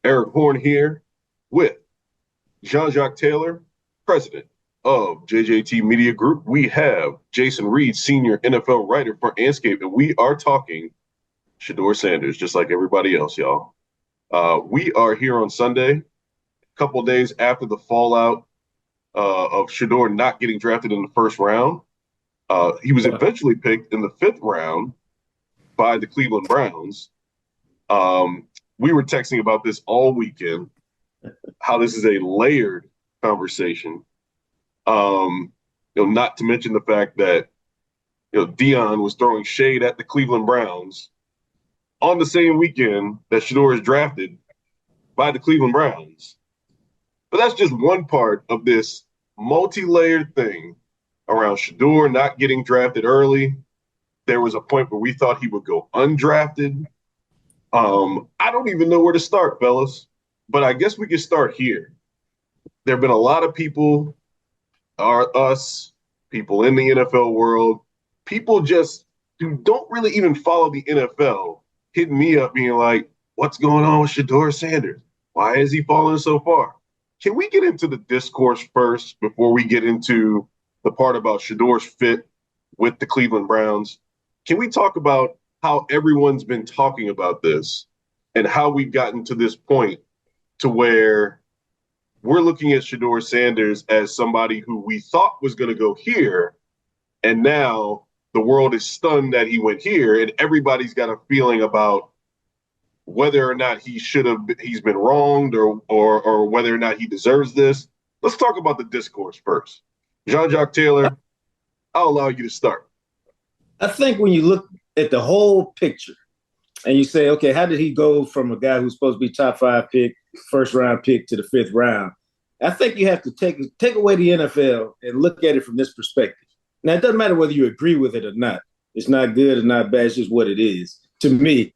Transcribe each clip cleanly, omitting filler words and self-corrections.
Erik Horne here with Jean-Jacques Taylor, president of JJT Media Group. We have Jason Reid, senior NFL writer for Andscape, and we are talking Shedeur Sanders, just like everybody else, y'all. We are here on Sunday, a couple of days after the fallout of Shedeur not getting drafted in the first round. He was eventually picked in the fifth round by the Cleveland Browns. We were texting about this all weekend, how this is a layered conversation. Not to mention the fact that Deion was throwing shade at the Cleveland Browns on the same weekend that Shedeur is drafted by the Cleveland Browns. But that's just one part of this multi-layered thing around Shedeur not getting drafted early. There was a point where we thought he would go undrafted. I don't even know where to start, fellas, but I guess we can start here. There have been a lot of people, people in the NFL world, people just who don't really even follow the NFL, hitting me up being like, what's going on with Shedeur Sanders? Why is he falling so far? Can we get into the discourse first before we get into the part about Shedeur's fit with the Cleveland Browns? Can we talk about how everyone's been talking about this and how we've gotten to this point to where we're looking at Shedeur Sanders as somebody who we thought was going to go here, and now the world is stunned that he went here, and everybody's got a feeling about whether or not he's been wronged or whether or not he deserves this. Let's talk about the discourse first. Jean-Jacques Taylor, I'll allow you to start. I think when you look at the whole picture and you say, okay, how did he go from a guy who's supposed to be top 5 pick, first round pick to the 5th round? I think you have to take away the NFL and look at it from this perspective. Now, it doesn't matter whether you agree with it or not. It's not good, it's not bad, it's just what it is. To me,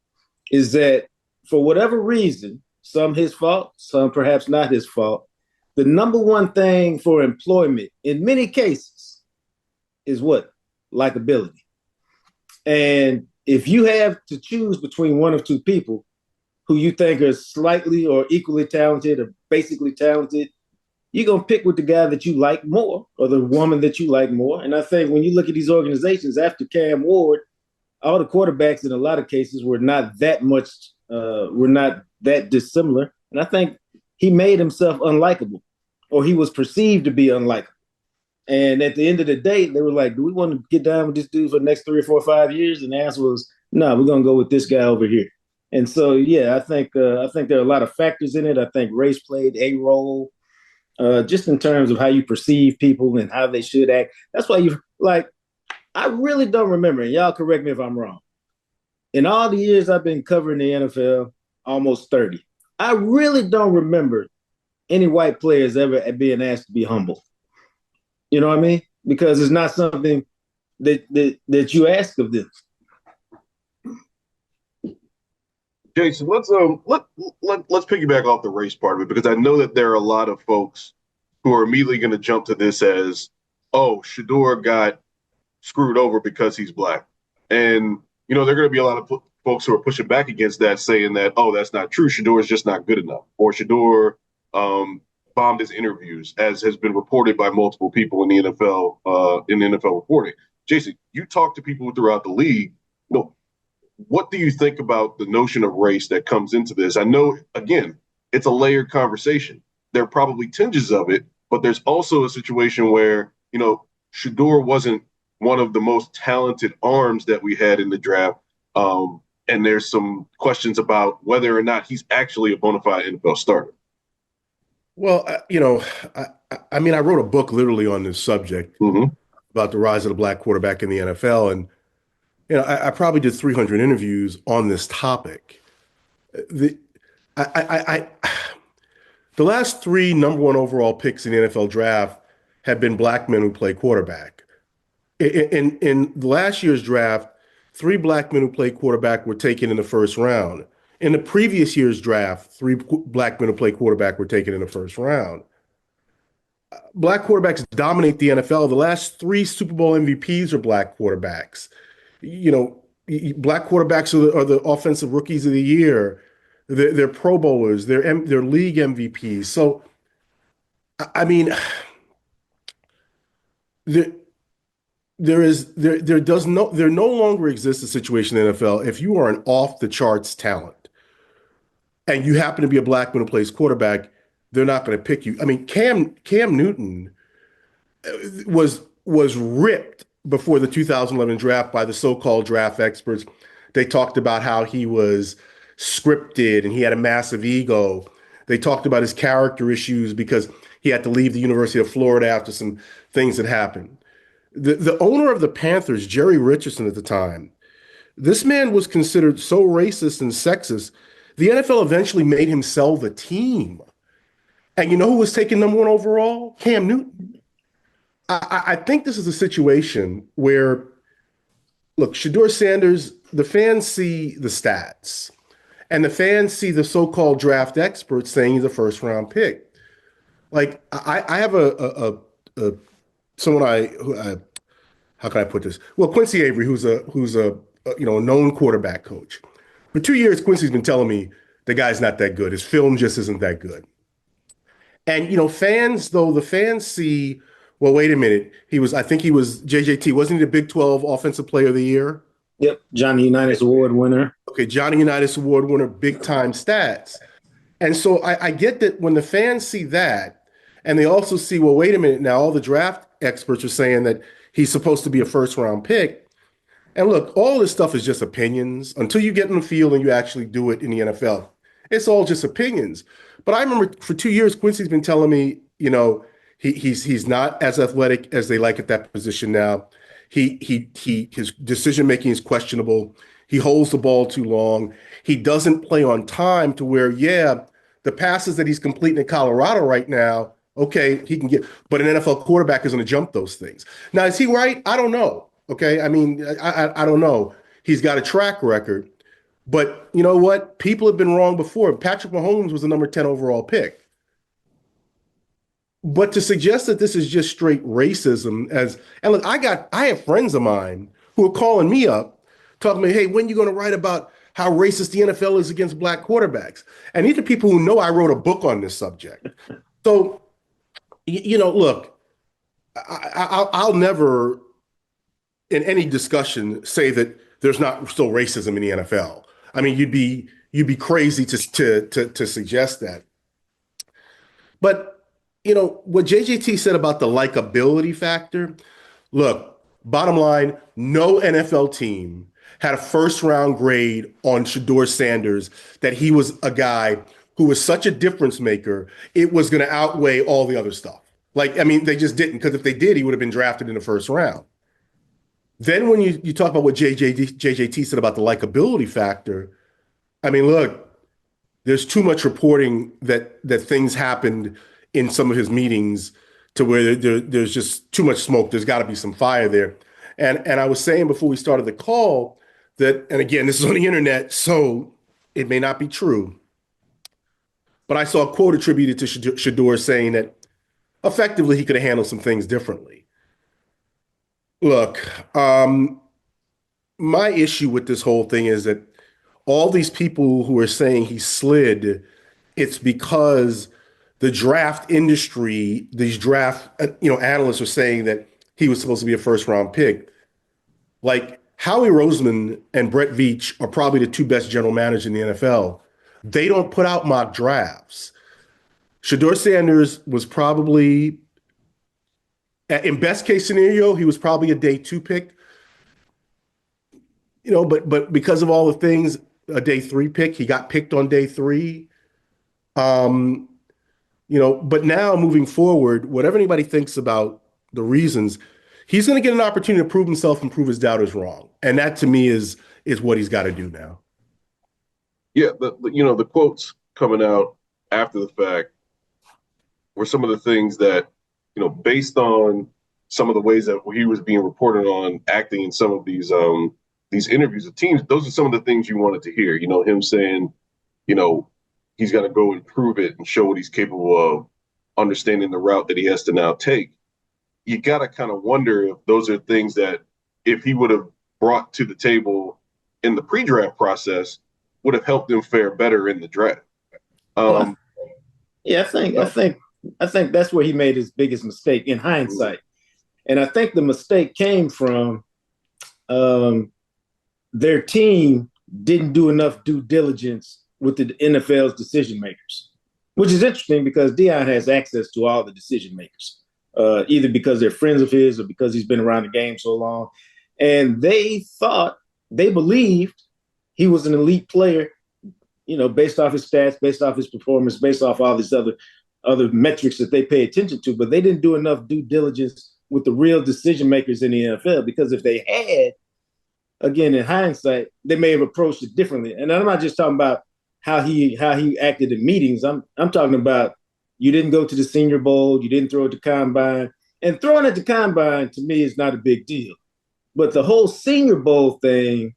is that for whatever reason, some his fault, some perhaps not his fault, the number one thing for employment in many cases is what? Likability. And if you have to choose between one of two people who you think are slightly or equally talented or basically talented, you're going to pick with the guy that you like more or the woman that you like more. And I think when you look at these organizations after Cam Ward, all the quarterbacks in a lot of cases were not that dissimilar. And I think he made himself unlikable, or he was perceived to be unlikable. And at the end of the day, they were like, do we want to get down with this dude for the next 3 or 4 or 5 years? And the answer was, no, we're going to go with this guy over here. And so, yeah, I think there are a lot of factors in it. I think race played a role, just in terms of how you perceive people and how they should act. That's why I really don't remember, and y'all correct me if I'm wrong. In all the years I've been covering the NFL, almost 30, I really don't remember any white players ever being asked to be humble. You know what I mean? Because it's not something that you ask of them. Jason, let's piggyback off the race part of it, because I know that there are a lot of folks who are immediately going to jump to this as, oh, Shedeur got screwed over because he's black. And, there are going to be a lot of folks who are pushing back against that, saying that, oh, that's not true. Shedeur is just not good enough. Or Shedeur bombed his interviews, as has been reported by multiple people in the NFL reporting. Jason, you talk to people throughout the league. What do you think about the notion of race that comes into this? I know, again, it's a layered conversation. There are probably tinges of it, but there's also a situation where, Shedeur wasn't one of the most talented arms that we had in the draft. And there's some questions about whether or not he's actually a bona fide NFL starter. Well, I wrote a book literally on this subject about the rise of the black quarterback in the NFL. And, I probably did 300 interviews on this topic. The last 3 number 1 overall picks in the NFL draft have been black men who play quarterback. In the last year's draft, 3 black men who play quarterback were taken in the first round. In the previous year's draft, 3 black men who play quarterback were taken in the first round. Black quarterbacks dominate the NFL. The last 3 Super Bowl MVPs are black quarterbacks. Black quarterbacks are the offensive rookies of the year. they're Pro Bowlers, they're league MVPs. So I mean, there there no longer exists a situation in the NFL if you are an off the charts talent and you happen to be a black man who plays quarterback, they're not going to pick you. I mean, Cam Newton was ripped before the 2011 draft by the so-called draft experts. They talked about how he was scripted and he had a massive ego. They talked about his character issues because he had to leave the University of Florida after some things that happened. The owner of the Panthers, Jerry Richardson at the time, this man was considered so racist and sexist. The NFL eventually made him sell the team. And you know who was taken number one overall? Cam Newton. I think this is a situation where, look, Shedeur Sanders, the fans see the stats, and the fans see the so-called draft experts saying he's a first-round pick. Like I have a someone how can I put this? Well, Quincy Avery, who's a a known quarterback coach. For 2 years, Quincy's been telling me the guy's not that good. His film just isn't that good. And the fans see, well, wait a minute. I think he was JJT, wasn't he the Big 12 Offensive Player of the Year? Yep, Johnny Unitas Award winner. Okay, Johnny Unitas Award winner, big time stats. And so I get that when the fans see that, and they also see, well, wait a minute now, all the draft experts are saying that he's supposed to be a first round pick. And look, all this stuff is just opinions until you get in the field and you actually do it in the NFL. It's all just opinions. But I remember for 2 years, Quincy's been telling me, he's not as athletic as they like at that position now. His decision making is questionable. He holds the ball too long. He doesn't play on time to where, yeah, the passes that he's completing in Colorado right now, okay, he can get, but an NFL quarterback is going to jump those things. Now, is he right? I don't know. Okay, I mean, I don't know. He's got a track record, but you know what? People have been wrong before. Patrick Mahomes was the number 10 overall pick. But to suggest that this is just straight racism, and look, I have friends of mine who are calling me up, talking to me, hey, when are you going to write about how racist the NFL is against black quarterbacks? And these are people who know I wrote a book on this subject. So, look, I'll never in any discussion say that there's not still racism in the NFL. I mean, you'd be crazy to suggest that. But what JJT said about the likability factor, look, bottom line, no NFL team had a first round grade on Shedeur Sanders that he was a guy who was such a difference maker, it was going to outweigh all the other stuff. Like, I mean, they just didn't, because if they did, he would have been drafted in the first round. Then when you talk about what JJT said about the likability factor, I mean, look, there's too much reporting that things happened in some of his meetings to where there's just too much smoke. There's got to be some fire there. And I was saying before we started the call that, and again, this is on the internet, so it may not be true, but I saw a quote attributed to Shedeur saying that effectively he could have handled some things differently. Look, my issue with this whole thing is that all these people who are saying he slid, it's because the draft industry, these draft analysts are saying that he was supposed to be a first round pick. Like Howie Roseman and Brett Veach are probably the two best general managers in the NFL. They don't put out mock drafts. Shedeur Sanders was probably, in best case scenario, he was probably a day 2 pick. But because of all the things, a day 3 pick, he got picked on day 3. But now moving forward, whatever anybody thinks about the reasons, he's going to get an opportunity to prove himself and prove his doubters wrong. And that to me is what he's got to do now. Yeah, the quotes coming out after the fact were some of the things that, based on some of the ways that he was being reported on acting in some of these interviews with teams, those are some of the things you wanted to hear. Him saying, he's got to go and prove it and show what he's capable of, understanding the route that he has to now take. You got to kind of wonder if those are things that if he would have brought to the table in the pre-draft process, would have helped them fare better in the draft. Well, yeah, I think that's where he made his biggest mistake in Mm-hmm. hindsight. And I think the mistake came from their team didn't do enough due diligence with the NFL's decision makers, which is interesting because Deion has access to all the decision makers, either because they're friends of his or because he's been around the game so long. And they believed he was an elite player, based off his stats, based off his performance, based off all these other metrics that they pay attention to, but they didn't do enough due diligence with the real decision makers in the NFL, because if they had, again, in hindsight, they may have approached it differently. And I'm not just talking about how he acted in meetings. I'm talking about, you didn't go to the Senior Bowl, you didn't throw at the combine. And throwing at the combine to me is not a big deal. But the whole Senior Bowl thing,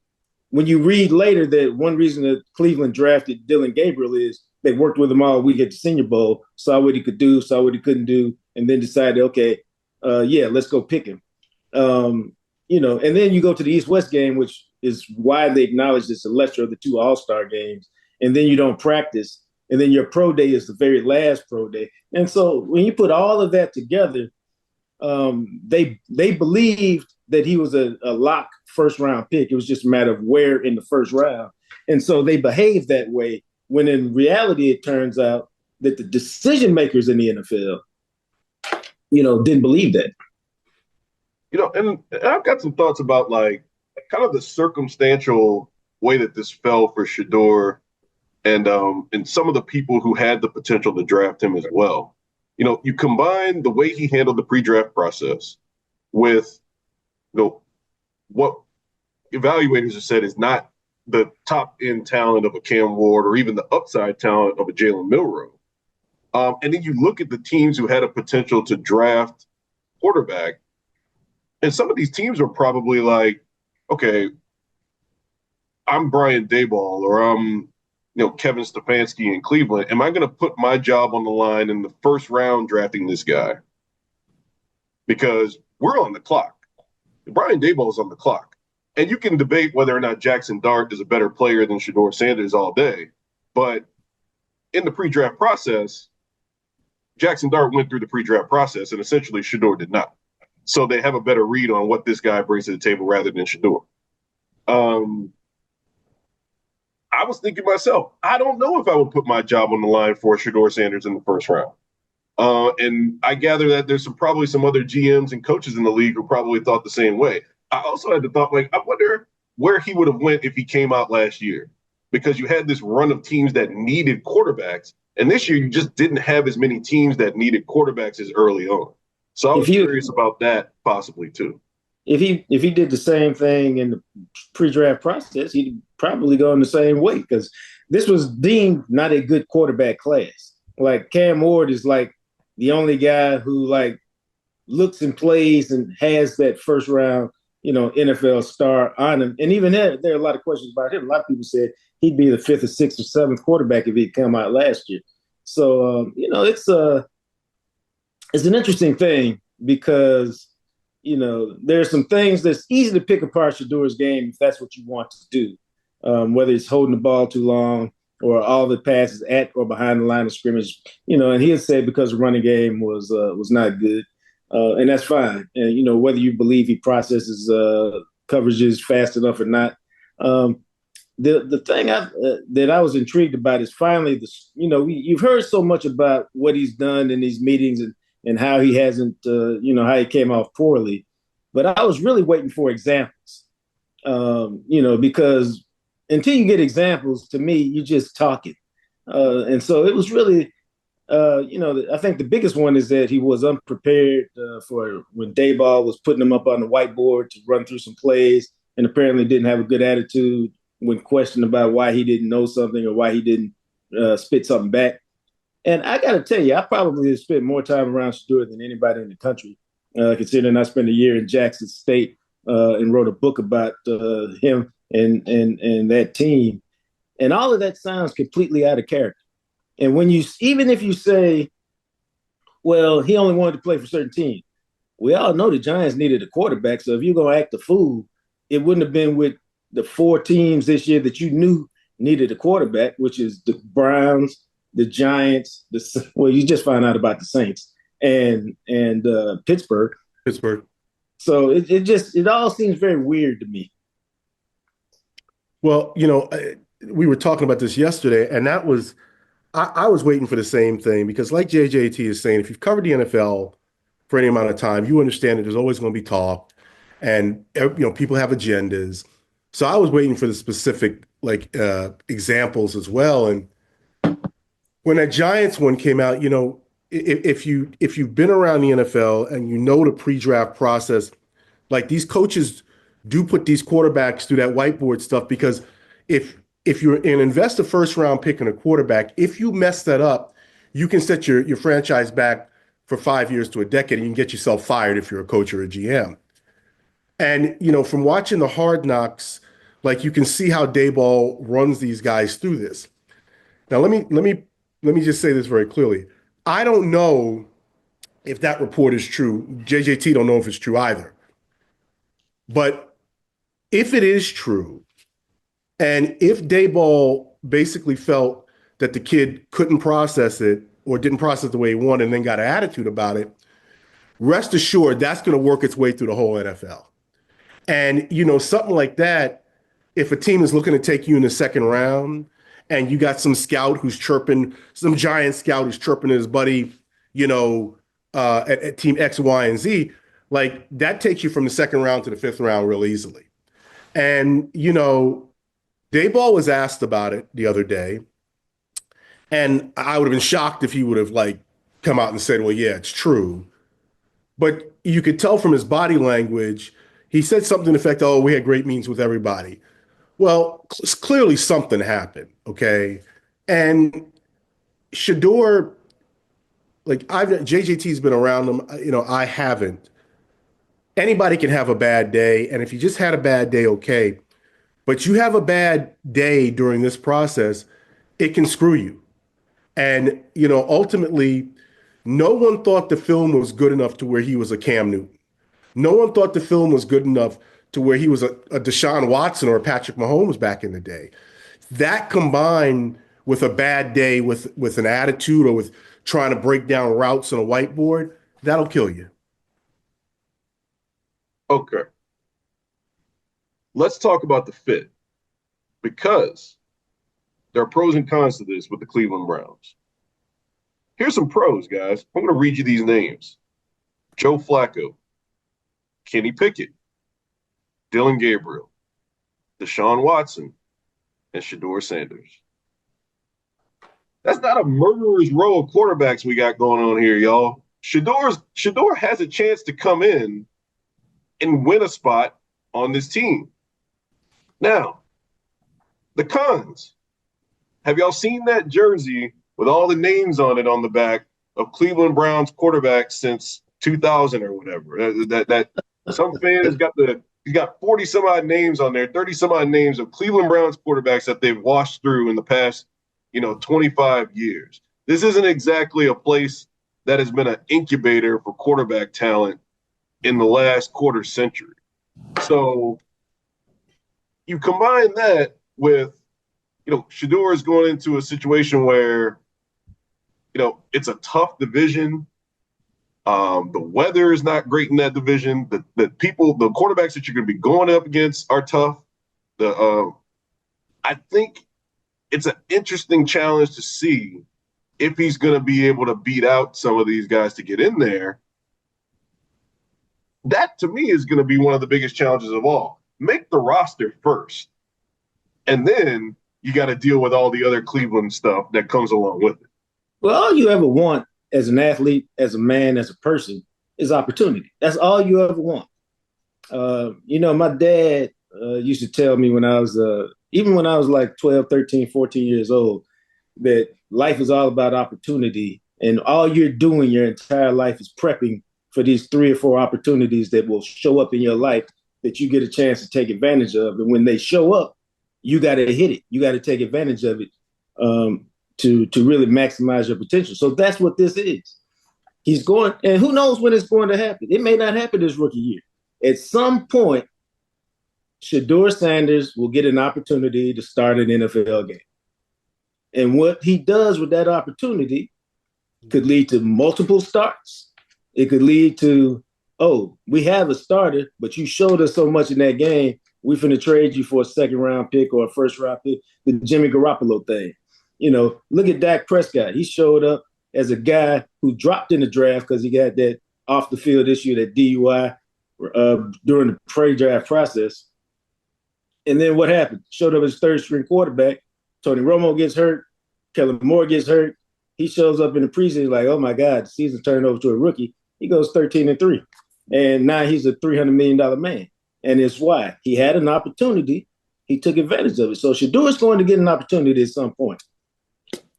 when you read later that one reason that Cleveland drafted Dillon Gabriel is they worked with him all week at the Senior Bowl, saw what he could do, saw what he couldn't do, and then decided, okay, yeah, let's go pick him. And then you go to the East-West game, which is widely acknowledged as the lesser of the two All-Star games, and then you don't practice, and then your pro day is the very last pro day. And so when you put all of that together, they believed that he was a lock first-round pick. It was just a matter of where in the first round. And so they behaved that way, when in reality it turns out that the decision makers in the NFL, didn't believe that. And I've got some thoughts about like kind of the circumstantial way that this fell for Shedeur and some of the people who had the potential to draft him as well. You combine the way he handled the pre-draft process with what evaluators have said is not the top end talent of a Cam Ward or even the upside talent of a Jalen Milroe. And then you look at the teams who had a potential to draft quarterback, and some of these teams are probably like, okay, I'm Brian Daboll or I'm Kevin Stefanski in Cleveland. Am I going to put my job on the line in the first round drafting this guy? Because we're on the clock. Brian Daboll is on the clock. And you can debate whether or not Jackson Dart is a better player than Shedeur Sanders all day. But in the pre-draft process, Jackson Dart went through the pre-draft process, and essentially Shedeur did not. So they have a better read on what this guy brings to the table rather than Shedeur. I was thinking myself, I don't know if I would put my job on the line for Shedeur Sanders in the first round. And I gather that there's probably some other GMs and coaches in the league who probably thought the same way. I also had the thought, like, I wonder where he would have went if he came out last year, because you had this run of teams that needed quarterbacks. And this year you just didn't have as many teams that needed quarterbacks as early on. So I was curious about that possibly too. If he did the same thing in the pre-draft process, he'd probably go in the same way, because this was deemed not a good quarterback class. Like Cam Ward is like the only guy who like looks and plays and has that first round, NFL star on him. And even there are a lot of questions about him. A lot of people said he'd be the 5th or 6th or 7th quarterback if he'd come out last year. So it's an interesting thing, because there's some things that's easy to pick apart Shedeur's game if that's what you want to do, whether it's holding the ball too long or all the passes at or behind the line of scrimmage. And he had said because the running game was not good, and that's fine. And whether you believe he processes coverages fast enough or not. The thing that I was intrigued about is finally you've heard so much about what he's done in these meetings and how he hasn't, how he came off poorly. But I was really waiting for examples, because until you get examples, to me, you're just talking. And so it was really, I think the biggest one is that he was unprepared for when Daboll was putting him up on the whiteboard to run through some plays, and apparently didn't have a good attitude when questioned about why he didn't know something or why he didn't spit something back. And I got to tell you, I probably have spent more time around Shedeur than anybody in the country, considering I spent a year in Jackson State and wrote a book about him and that team. And all of that sounds completely out of character. And even if you say, well, he only wanted to play for certain teams, we all know the Giants needed a quarterback. So if you're going to act a fool, it wouldn't have been with the 4 teams this year that you knew needed a quarterback, which is the Browns, the Giants, well, you just found out about the Saints and Pittsburgh. Pittsburgh. So it all seems very weird to me. Well, we were talking about this yesterday, and that was I was waiting for the same thing because, like JJT is saying, if you've covered the NFL for any amount of time, you understand that there's always going to be talk, and people have agendas. So I was waiting for the specific examples as well. And when that Giants one came out, if you've been around the NFL and you know the pre-draft process, like these coaches do put these quarterbacks through that whiteboard stuff because if you're an investor first round pick in a quarterback, if you mess that up, you can set your franchise back for 5 years to a decade and you can get yourself fired if you're a coach or a GM. And, from watching the Hard Knocks, like you can see how Daboll runs these guys through this. Now, let me just say this very clearly. I don't know if that report is true. JJT don't know if it's true either. But if it is true, and if Daboll basically felt that the kid couldn't process it or didn't process the way he wanted and then got an attitude about it, rest assured that's going to work its way through the whole NFL. And, something like that, if a team is looking to take you in the second round and you got some scout who's chirping, some giant scout who's chirping his buddy, at team X, Y, and Z, like that takes you from the second round to the fifth round real easily. And, Daboll was asked about it the other day, and I would have been shocked if he would have come out and said, well, yeah, it's true. But you could tell from his body language, he said something to the effect, oh, we had great meetings with everybody. Well, clearly something happened, okay? And Shedeur, JJT's been around him, I haven't. Anybody can have a bad day, and if you just had a bad day, okay. But you have a bad day during this process, it can screw you. And, ultimately, no one thought the film was good enough to where he was a Cam Newton. No one thought the film was good enough to where he was a Deshaun Watson or a Patrick Mahomes back in the day. That combined with a bad day with an attitude or with trying to break down routes on a whiteboard, that'll kill you. Okay. Let's talk about the fit, because there are pros and cons to this with the Cleveland Browns. Here's some pros, guys. I'm going to read you these names. Joe Flacco, Kenny Pickett, Dylan Gabriel, Deshaun Watson, and Shedeur Sanders. That's not a murderer's row of quarterbacks we got going on here, y'all. Shedeur has a chance to come in and win a spot on this team. Now, the cons. Have y'all seen that jersey with all the names on it on the back of Cleveland Browns quarterbacks since 2000 or whatever? That some fan has got 40 some odd names on there, 30 some odd names of Cleveland Browns quarterbacks that they've washed through in the past, 25 years. This isn't exactly a place that has been an incubator for quarterback talent in the last quarter century. So you combine that with, Shedeur is going into a situation where, it's a tough division. The weather is not great in that division. The quarterbacks that you're going to be going up against are tough. I think it's an interesting challenge to see if he's going to be able to beat out some of these guys to get in there. That, to me, is going to be one of the biggest challenges of all. Make the roster first, and then you got to deal with all the other Cleveland stuff that comes along with it. Well, all you ever want as an athlete, as a man, as a person, is opportunity. That's all you ever want. My dad used to tell me when I was, even when I was like 12, 13, 14 years old, that life is all about opportunity. And all you're doing your entire life is prepping for these 3 or 4 opportunities that will show up in your life that you get a chance to take advantage of. And when they show up, you got to hit it. You got to take advantage of it to really maximize your potential. So that's what this is. He's going, and who knows when it's going to happen? It may not happen this rookie year. At some point, Shedeur Sanders will get an opportunity to start an NFL game. And what he does with that opportunity could lead to multiple starts. It could lead to, oh, we have a starter, but you showed us so much in that game, we finna trade you for a second round pick or a first round pick, the Jimmy Garoppolo thing. Look at Dak Prescott. He showed up as a guy who dropped in the draft because he got that off the field issue, that DUI during the pre-draft process. And then what happened? Showed up as third string quarterback. Tony Romo gets hurt. Kellen Moore gets hurt. He shows up in the preseason like, oh my God, the season turned over to a rookie. He goes 13-3. And now he's a $300 million man. And it's why he had an opportunity. He took advantage of it. So Shedeur is going to get an opportunity at some point.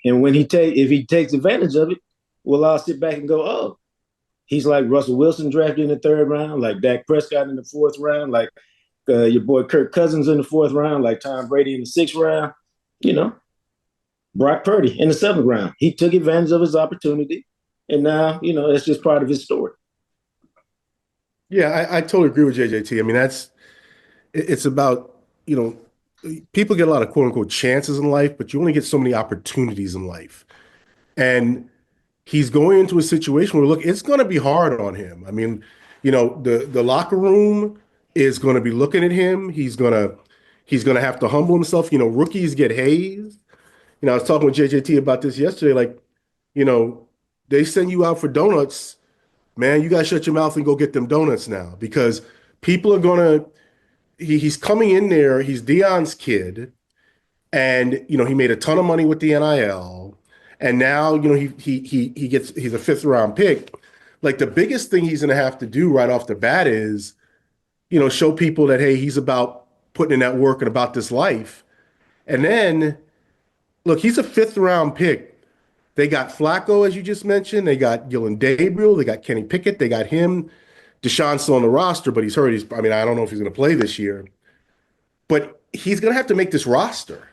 And if he takes advantage of it, well, I'll sit back and go, oh, he's like Russell Wilson drafted in the third round, like Dak Prescott in the fourth round, like your boy Kirk Cousins in the fourth round, like Tom Brady in the sixth round, Brock Purdy in the seventh round. He took advantage of his opportunity, and now, that's just part of his story. Yeah, I totally agree with JJT. I mean, it's about, people get a lot of quote unquote chances in life, but you only get so many opportunities in life. And he's going into a situation where, look, it's going to be hard on him. I mean, the locker room is going to be looking at him. He's going to have to humble himself. Rookies get hazed. I was talking with JJT about this yesterday. Like, they send you out for donuts, man. You got to shut your mouth and go get them donuts now, because people are going to, he's coming in there. He's Deion's kid. And, he made a ton of money with the NIL. And now, he's a fifth round pick. Like, the biggest thing he's going to have to do right off the bat is, show people that, hey, he's about putting in that work and about this life. And then, look, he's a fifth round pick. They got Flacco, as you just mentioned. They got Dylan Gabriel. They got Kenny Pickett. They got him. Deshaun's still on the roster, but he's hurt. I don't know if he's going to play this year. But he's going to have to make this roster.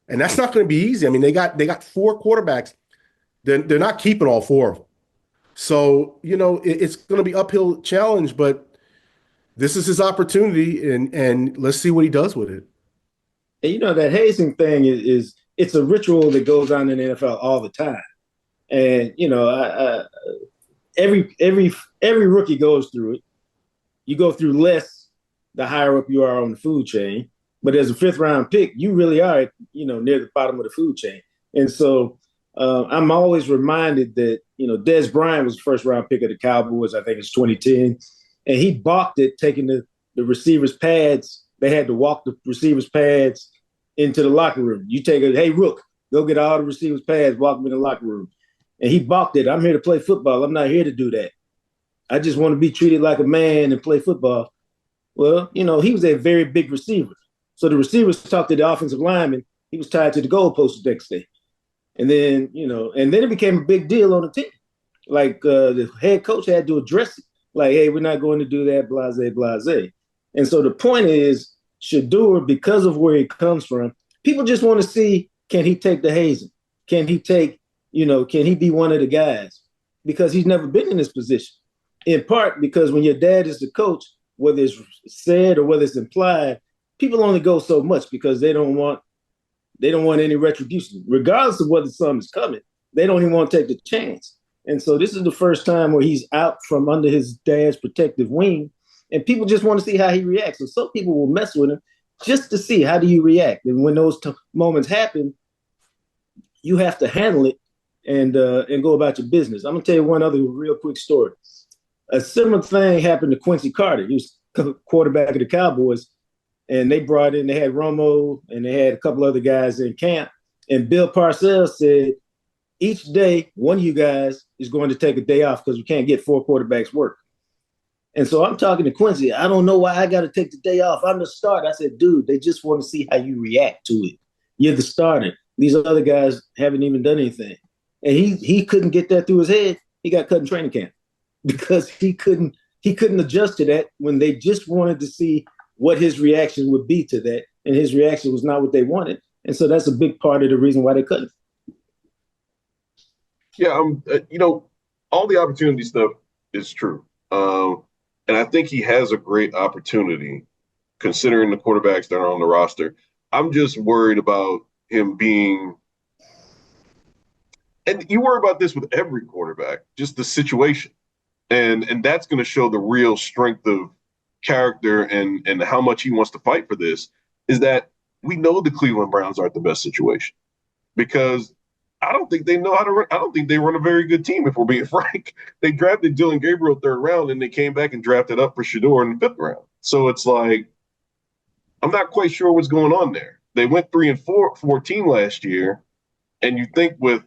And that's not going to be easy. I mean, they got four quarterbacks. They're not keeping all four of them. So, it's going to be uphill challenge, but this is his opportunity, and let's see what he does with it. And that hazing thing is it's a ritual that goes on in the NFL all the time. And, every rookie goes through it. You go through less the higher up you are on the food chain. But as a fifth round pick, you really are, near the bottom of the food chain. And so I'm always reminded that, Dez Bryant was the first round pick of the Cowboys. I think it's 2010. And he balked at taking the receivers' pads. They had to walk the receivers' pads into the locker room. You take it, hey, Rook, go get all the receivers' pads, walk them in the locker room. And he balked it. I'm here to play football. I'm not here to do that. I just want to be treated like a man and play football. Well, he was a very big receiver. So the receivers talked to the offensive lineman. He was tied to the goalpost the next day. And then, it became a big deal on the team. Like the head coach had to address it. Like, hey, we're not going to do that, blase, blase. And so the point is, Shedeur, because of where he comes from, people just want to see, can he take the hazing? Can he take, can he be one of the guys? Because he's never been in this position. In part because when your dad is the coach, whether it's said or whether it's implied, people only go so much because they don't want any retribution. Regardless of whether something's coming, they don't even want to take the chance. And so this is the first time where he's out from under his dad's protective wing, and people just want to see how he reacts. So some people will mess with him just to see how do you react. And when those moments happen, you have to handle it and go about your business. I'm going to tell you one other real quick story. A similar thing happened to Quincy Carter. He was quarterback of the Cowboys. And they had Romo and they had a couple other guys in camp. And Bill Parcells said, each day, one of you guys is going to take a day off because we can't get four quarterbacks work. And so I'm talking to Quincy. I don't know why I got to take the day off. I'm the starter. I said, dude, they just want to see how you react to it. You're the starter. These other guys haven't even done anything. And he couldn't get that through his head. He got cut in training camp because he couldn't adjust to that when they just wanted to see what his reaction would be to that. And his reaction was not what they wanted. And so that's a big part of the reason why they couldn't. Yeah, all the opportunity stuff is true. And I think he has a great opportunity considering the quarterbacks that are on the roster. I'm just worried about him being, and you worry about this with every quarterback, just the situation. And that's going to show the real strength of character and how much he wants to fight for this, is that we know the Cleveland Browns aren't the best situation because I don't think they know how to run. I don't think they run a very good team, if we're being frank. They drafted Dylan Gabriel third round, and they came back and drafted up for Shedeur in the fifth round. So it's like, I'm not quite sure what's going on there. They went 3-14 last year, and you think with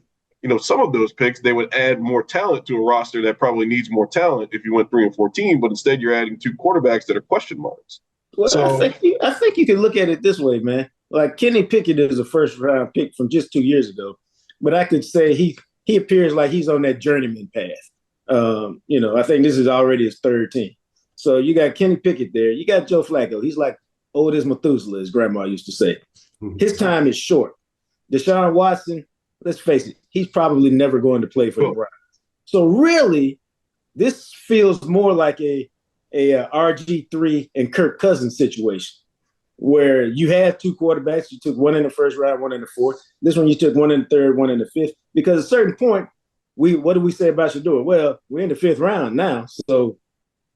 some of those picks, they would add more talent to a roster that probably needs more talent if you went 3-14, but instead you're adding two quarterbacks that are question marks. Well, So I think you can look at it this way, man. Like Kenny Pickett is a first round pick from just 2 years ago, but I could say he appears like he's on that journeyman path. I think this is already his third team. So you got Kenny Pickett there. You got Joe Flacco. He's like old as Methuselah, as grandma used to say. His time is short. Deshaun Watson, let's face it, he's probably never going to play for the Browns. So really, this feels more like a RG3 and Kirk Cousins situation, where you had two quarterbacks. You took one in the first round, one in the fourth. This one you took one in the third, one in the fifth. Because at a certain point, what do we say about Shedeur? Well, we're in the fifth round now. So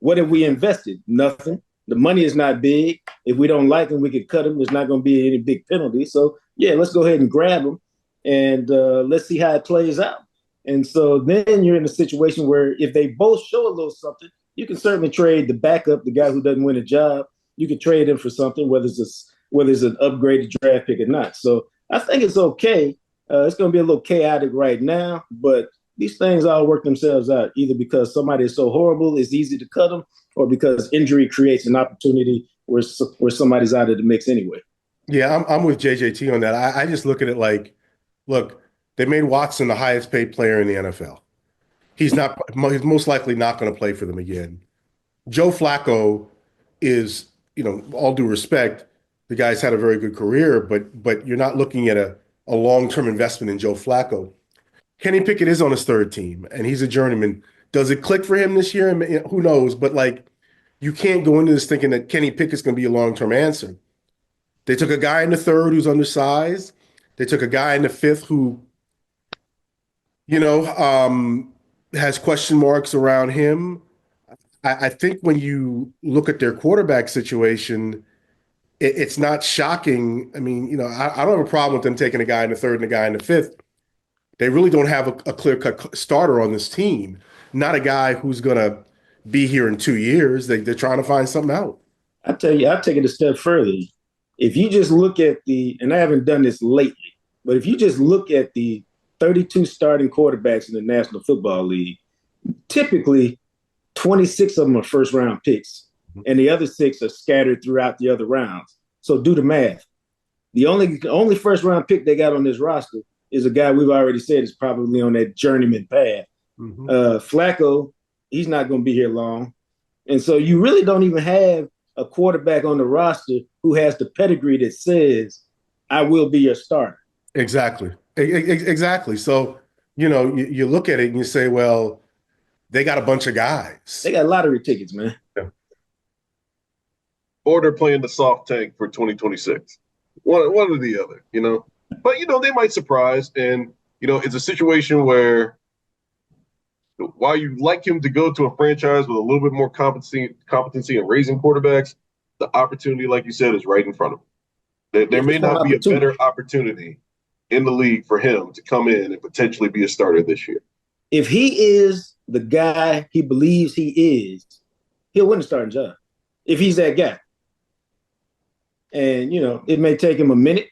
what have we invested? Nothing. The money is not big. If we don't like him, we can cut him. There's not going to be any big penalty. So, yeah, let's go ahead and grab him, and let's see how it plays out. And so then you're in a situation where if they both show a little something, you can certainly trade the backup, the guy who doesn't win a job. You can trade him for something, whether it's an upgraded draft pick or not. So I think it's okay. It's going to be a little chaotic right now, but these things all work themselves out, either because somebody is so horrible, it's easy to cut them, or because injury creates an opportunity where somebody's out of the mix anyway. Yeah, I'm with JJT on that. I just look at it like, look, they made Watson the highest paid player in the NFL. He's most likely not going to play for them again. Joe Flacco is, all due respect, the guy's had a very good career, but you're not looking at a long-term investment in Joe Flacco. Kenny Pickett is on his third team, and he's a journeyman. Does it click for him this year? I mean, who knows? But you can't go into this thinking that Kenny Pickett's going to be a long-term answer. They took a guy in the third who's undersized. They took a guy in the fifth who, has question marks around him. I think when you look at their quarterback situation, it's not shocking. I mean, I don't have a problem with them taking a guy in the third and a guy in the fifth. They really don't have a clear-cut starter on this team. Not a guy who's going to be here in 2 years. They're trying to find something out. I tell you, I'll take it a step further. If you just look at and I haven't done this lately, but if you just look at the 32 starting quarterbacks in the National Football League, typically 26 of them are first-round picks, and the other 6 are scattered throughout the other rounds. So do the math. The only first-round pick they got on this roster is a guy we've already said is probably on that journeyman path. Flacco, he's not going to be here long. And so you really don't even have a quarterback on the roster who has the pedigree that says, I will be your starter. Exactly. Exactly. So, you look at it and you say, well, they got a bunch of guys. They got lottery tickets, man. Yeah. Or they're playing the soft tank for 2026. One or the other, But, they might surprise. And, it's a situation where while you'd like him to go to a franchise with a little bit more competency in raising quarterbacks, the opportunity, like you said, is right in front of him. There may not be a better opportunity in the league for him to come in and potentially be a starter this year. If he is the guy he believes he is, he'll win the starting job. If he's that guy. And, it may take him a minute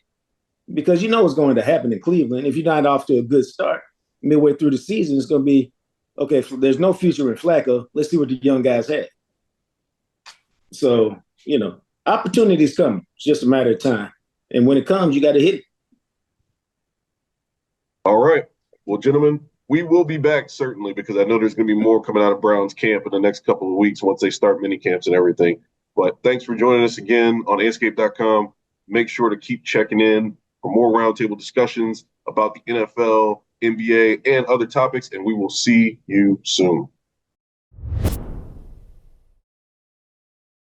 because what's going to happen in Cleveland. If you're not off to a good start midway through the season, it's going to be, okay, there's no future in Flacco. Let's see what the young guys have. So, opportunities come. It's just a matter of time. And when it comes, you got to hit it. All right. Well, gentlemen, we will be back certainly because I know there's going to be more coming out of Browns camp in the next couple of weeks once they start mini camps and everything. But thanks for joining us again on Andscape.com. Make sure to keep checking in for more roundtable discussions about the NFL, NBA, and other topics, and we will see you soon.